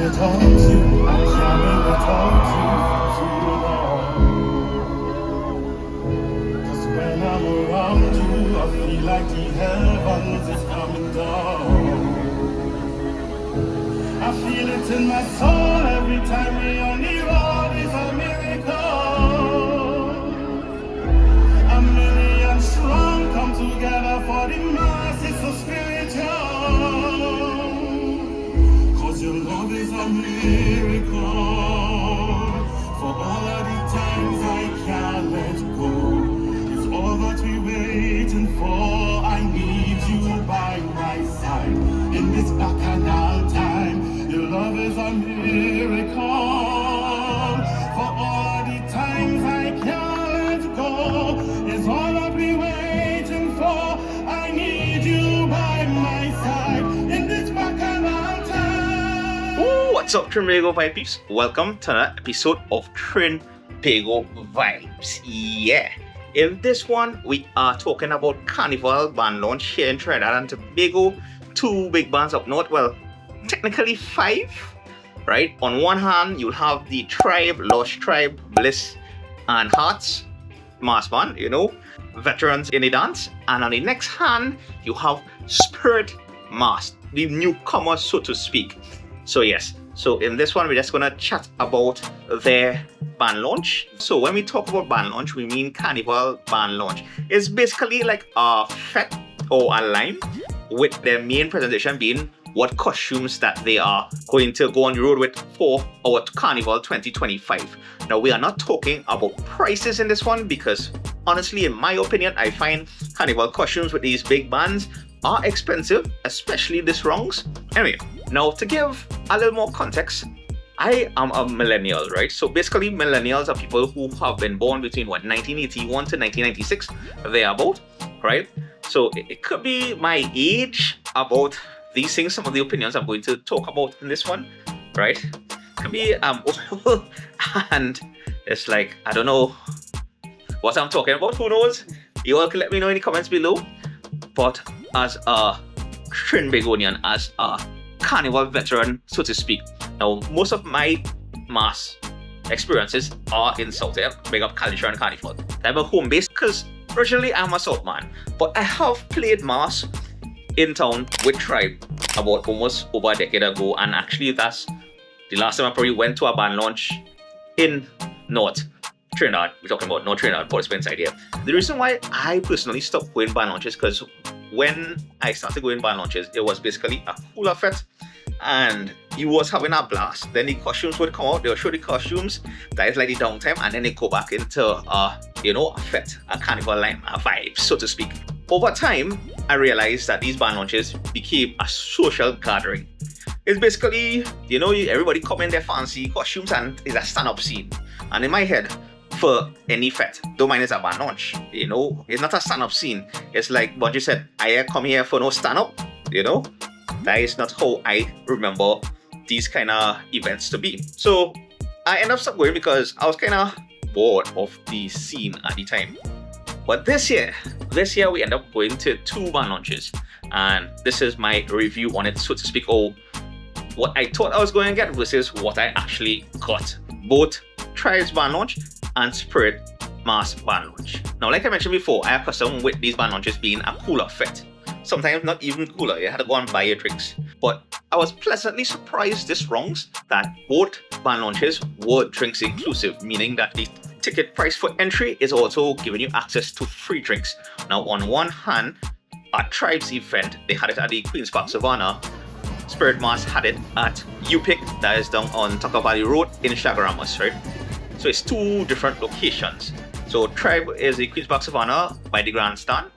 without you, I can't be without you for too long. 'Cause when I'm around you, I feel like the heavens is coming down. I feel it in my soul every time we on the road is a miracle. A million strong come together for the mass, it's so spiritual. 'Cause your love is a miracle. For all of the times I can't let go, it's all that we're waiting for. I need you by my side in this bacchanal time. Your love is a miracle. For all the times I can't let go, it's all that we're waiting for. I need you by my side in this bacchanal time. Ooh, what's up, Trinbago Vibes peeps? Welcome to another episode of Trinbago Vibes. Yeah. In this one, we are talking about Carnival band launch here in Trinidad and Tobago. Two big bands up north. Well, technically five, right? On one hand, you'll have the Tribe, Lost Tribe, Bliss, and Hearts mass band, veterans in the dance. And on the next hand, you have Spirit Mass, the newcomers, so to speak. So yes, so in this one, we're just gonna chat about their band launch. So when we talk about band launch, we mean Carnival band launch. It's basically like a fete or a line, with their main presentation being what costumes that they are going to go on the road with for our Carnival 2025. Now, we are not talking about prices in this one because honestly, in my opinion, I find Carnival costumes with these big bands are expensive, especially this rungs. Anyway, now to give a little more context, I am a millennial, right? So basically, millennials are people who have been born between 1981 to 1996, thereabout, right? So it could be my age about these things, some of the opinions I'm going to talk about in this one, right? Could be old and it's like, I don't know what I'm talking about, who knows? You all can let me know in the comments below. But as a Trinbagonian, as a Carnival veteran, so to speak, now most of my mass experiences are in South End, big up culture and Carnival. I'm a home base because originally I'm a South man, but I have played mass in town with Tribe about almost over a decade ago, and actually that's the last time I probably went to a band launch in North Trinidad. We're talking about North Trinidad, Port Spence side here. The reason why I personally stopped going band launches because when I started going band launches, it was basically a cooler fete and he was having a blast. Then the costumes would come out, they would show the costumes, that is like the downtime, and then they go back into a fete, a carnival line, a vibe, so to speak. Over time, I realized that these band launches became a social gathering. It's basically, everybody come in their fancy costumes and it's a stand-up scene. And in my head, for any fete, don't mind it's a band launch, it's not a stand-up scene. It's like Bungie said, I come here for no stand-up, That is not how I remember these kind of events to be. So I ended up stopping going because I was kind of bored of the scene at the time. But this year we end up going to two band launches, and this is my review on it, so to speak, or what I thought I was going to get versus what I actually got. Both Tribe's band launch and Spirit Mass band launch. Now, like I mentioned before, I have custom with these band launches being a cooler fete. Sometimes not even cooler, you had to go and buy your drinks. But I was pleasantly surprised this wrongs that both band launches were drinks inclusive, meaning that the ticket price for entry is also giving you access to free drinks. Now, on one hand, at Tribe's event, they had it at the Queen's Park Savannah. Spirit Mass had it at UPIC, that is down on Tucker Valley Road in Shagaramas, right? So it's two different locations. So Tribe is the Queen's Park Savannah by the grandstand,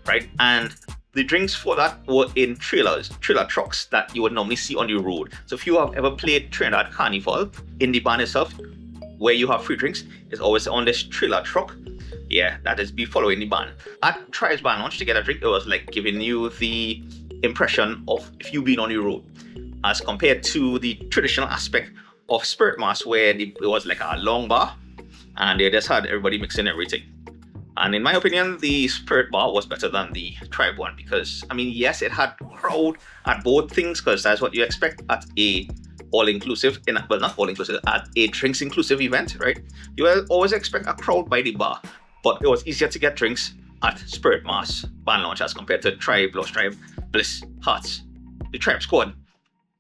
right? And the drinks for that were in trailer trucks that you would normally see on the road. So if you have ever played Trinidad Carnival, in the band itself, where you have free drinks, it's always on this trailer truck. Yeah, that is be following the band. At Tribe's band launch to get a drink, it was like giving you the impression of if you've been on the road, as compared to the traditional aspect of Spirit Mass, where it was like a long bar and they just had everybody mixing everything. And in my opinion, the Spirit bar was better than the Tribe one because, yes, it had crowd at both things because that's what you expect at a all-inclusive, well, not all-inclusive, at a drinks-inclusive event, right? You will always expect a crowd by the bar, but it was easier to get drinks at Spirit Mass Band Launch as compared to Tribe, Lost Tribe, Bliss, Hearts, the Tribe Squad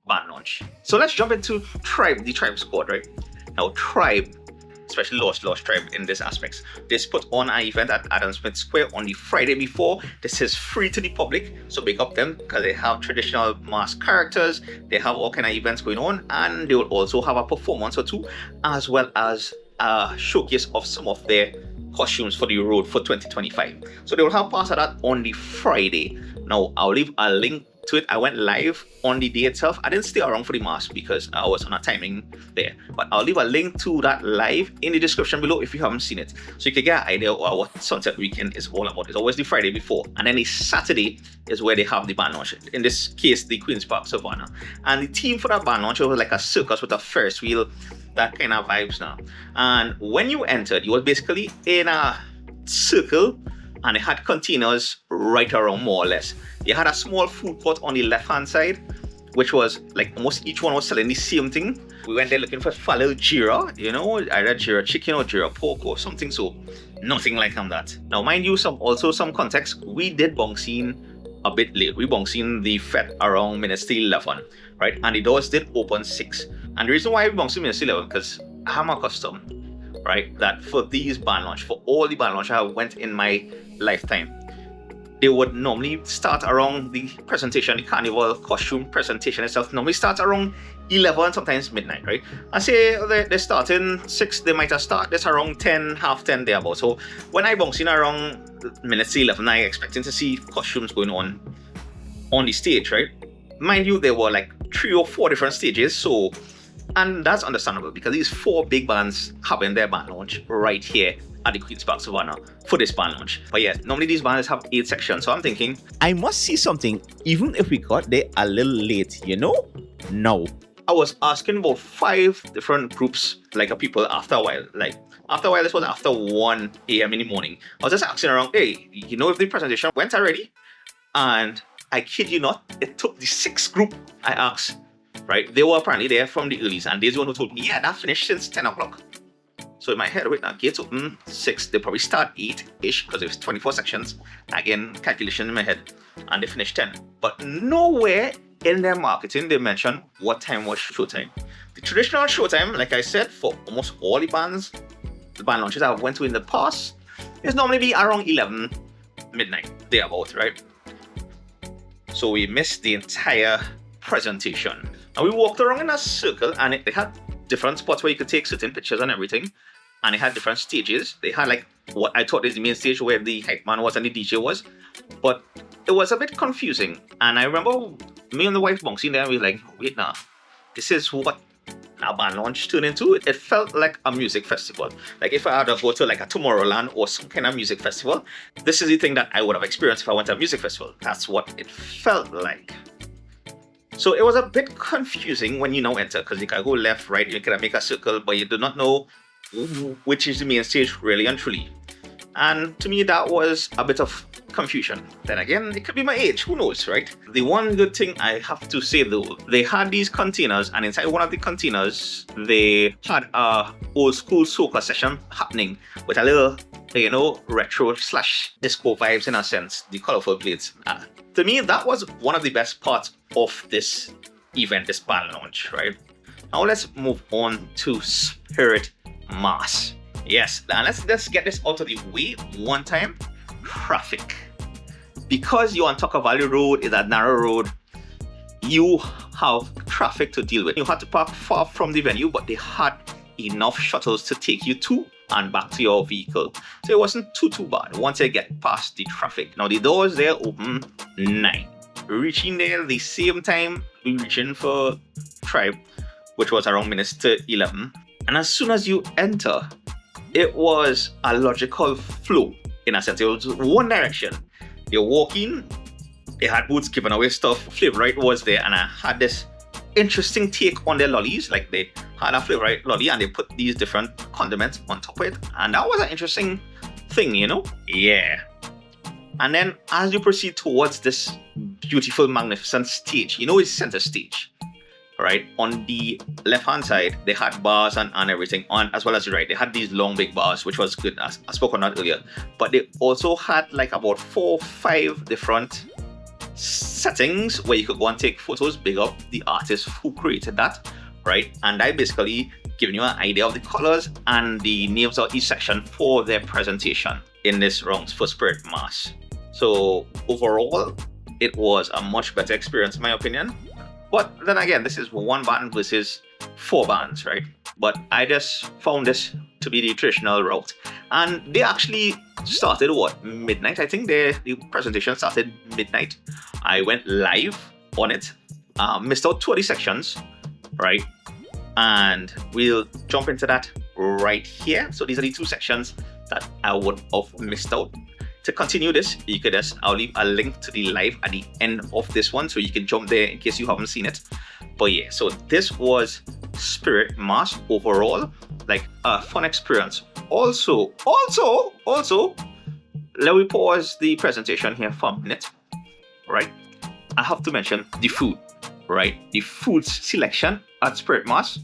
Band Launch. So let's jump into the Tribe Squad, right? Now, Tribe, especially Lost Tribe in this aspects, this put on an event at Adam Smith Square on the Friday before. This is free to the public, so big up them because they have traditional mask characters, they have all kind of events going on, and they will also have a performance or two, as well as a showcase of some of their costumes for the road for 2025. So they will have parts of that on the Friday. Now, I'll leave a link to it. I went live on the day itself. I didn't stay around for the mask because I was on a timing there, but I'll leave a link to that live in the description below if you haven't seen it, so you can get an idea of what Sunset Weekend is all about. It's always the Friday before, and then the Saturday is where they have the band launch. In this case, the Queen's Park Savannah, and the theme for that band launch was like a circus with a Ferris wheel, that kind of vibes now. And when you entered, you was basically in a circle, and it had containers right around more or less. You had a small food court on the left hand side, which was like almost each one was selling the same thing. We went there looking for fallow jira, either jira chicken or jira pork or something, so nothing like that. Now mind you, some context, we did bounce in a bit late. We bounced in the fete around minutes to 11, right? And the doors did open 6. And the reason why we bounced in minutes to 11, because I'm accustomed, right, that for these band launch, for all the band launch I went in my lifetime, they would normally start around the presentation, the Carnival costume presentation itself normally starts around 11, sometimes midnight, right? I say they're starting 6, they might have started this around 10, half 10 thereabout. So when I bounce in around minutes to 11, I expecting to see costumes going on the stage, right? Mind you, there were like 3 or 4 different stages, so, and that's understandable because these 4 big bands having their band launch right here at the Queen's Park Savannah for this band launch. But yeah, normally these bands have 8 sections, so I'm thinking I must see something even if we got there a little late, No. I was asking about 5 different groups, like people after a while. This was after 1 a.m. in the morning. I was just asking around, hey, if the presentation went already? And I kid you not, it took the 6th group I asked, right? They were apparently there from the earlies, and they're the one who told me, yeah, that finished since 10 o'clock. So in my head, wait, now gates open 6, they probably start 8-ish because there's 24 sections. Again, calculation in my head, and they finish 10. But nowhere in their marketing they mention what time was showtime. The traditional showtime, like I said, for almost all the band launches I went to in the past, is normally be around 11 midnight, thereabout, right? So we missed the entire presentation. And we walked around in a circle, and they had different spots where you could take certain pictures and everything, and they had different stages. They had like what I thought is the main stage where the hype man was and the DJ was, but it was a bit confusing. And I remember me and the wife bouncing there, and we were like, wait now, this is what a band launch turned into. It felt like a music festival. Like if I had to go to like a Tomorrowland or some kind of music festival, this is the thing that I would have experienced if I went to a music festival. That's what it felt like. So it was a bit confusing when you now enter, because you can go left, right, you can make a circle, but you do not know which is the main stage really and truly. And to me, that was a bit of confusion. Then again, it could be my age, who knows, right? The one good thing I have to say though, they had these containers, and inside one of the containers, they had a old school soca session happening with a little, retro / disco vibes in a sense, the colorful plates. To me, that was one of the best parts of this event, this band launch, right? Now let's move on to Spirit Mass. Yes, and let's just get this out of the way one time. Traffic. Because you're on Tucker Valley Road, is a narrow road, you have traffic to deal with. You had to park far from the venue, but they had enough shuttles to take you to and back to your vehicle. So it wasn't too bad once you get past the traffic. Now the doors there open 9. Reaching there the same time we reaching for Tribe, which was around minutes to 11. And as soon as you enter, it was a logical flow in a sense. It was one direction. You're walking, they had booths giving away stuff. Flavor Right was there, and I had this interesting take on their lollies. Like they had a Flavor Right lolly and they put these different condiments on top of it, and that was an interesting thing, Yeah. And then as you proceed towards this beautiful, magnificent stage, it's center stage, right? On the left-hand side, they had bars and everything on, as well as the right. They had these long, big bars, which was good. I spoke on that earlier. But they also had like about 4 or 5 different settings where you could go and take photos, big up the artist who created that, right? And I basically giving you an idea of the colors and the names of each section for their presentation in this round for Spirit Mass. So overall, it was a much better experience in my opinion. But then again, this is 1 band versus 4 bands, right? But I just found this to be the traditional route. And they actually started midnight? I think the presentation started midnight. I went live on it, missed out 2 of the sections, right? And we'll jump into that right here. So these are the 2 sections that I would have missed out. To continue this, you could I'll leave a link to the live at the end of this one so you can jump there in case you haven't seen it. But yeah, so this was Spirit Mass overall, like a fun experience. Also, let me pause the presentation here for a minute, right? I have to mention the food, right? The food selection at Spirit Mass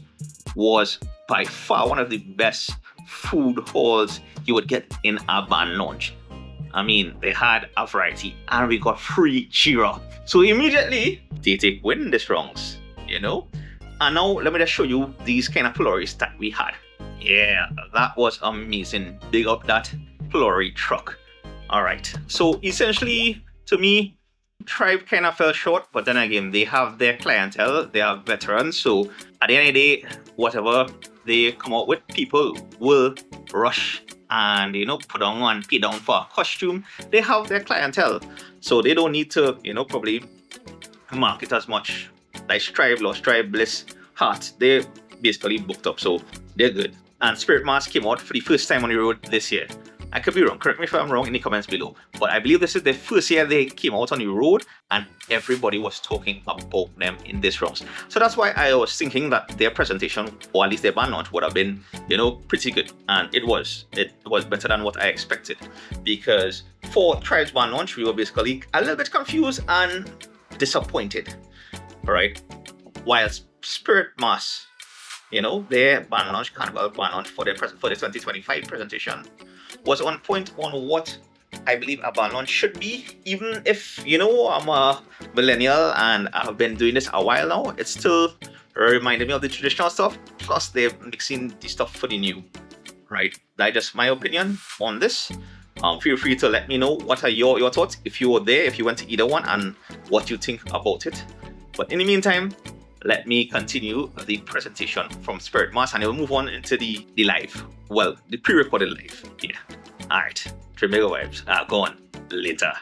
was by far one of the best food halls you would get in a band lounge. I mean, they had a variety and we got free Jira. So immediately, they take win this rounds, you know? And now let me just show you these kind of flurries that we had. Yeah, that was amazing. Big up that flurry truck. All right. So essentially, to me, Tribe kind of fell short, but then again, they have their clientele, they are veterans. So at the end of the day, whatever they come out with, people will rush and put on and pay down for a costume. They have their clientele, so they don't need to probably market as much. Like Strive, Lost Strive, Bliss, Heart, they basically booked up, so they're good. And Spirit Mass came out for the first time on the road this year. I could be wrong, correct me if I'm wrong in the comments below, but I believe this is the first year they came out on the road and everybody was talking about them in this round. So that's why I was thinking that their presentation, or at least their band launch, would have been pretty good, and it was better than what I expected. Because for Tribe's band launch, we were basically a little bit confused and disappointed, right? Whilst Spirit Mass, their band launch, Carnival band launch for the 2025 presentation was on point on what I believe a band launch should be. Even if I'm a millennial and I've been doing this a while now, it still reminded me of the traditional stuff, plus they're mixing the stuff for the new, right? That's just my opinion on this. Feel free to let me know what are your thoughts if you were there, if you went to either one, and what you think about it. But in the meantime, let me continue the presentation from Spirit Mass and we'll move on into the live. Well, the pre-recorded live. Yeah. Alright. Trinbago Vibes. Go on. Later.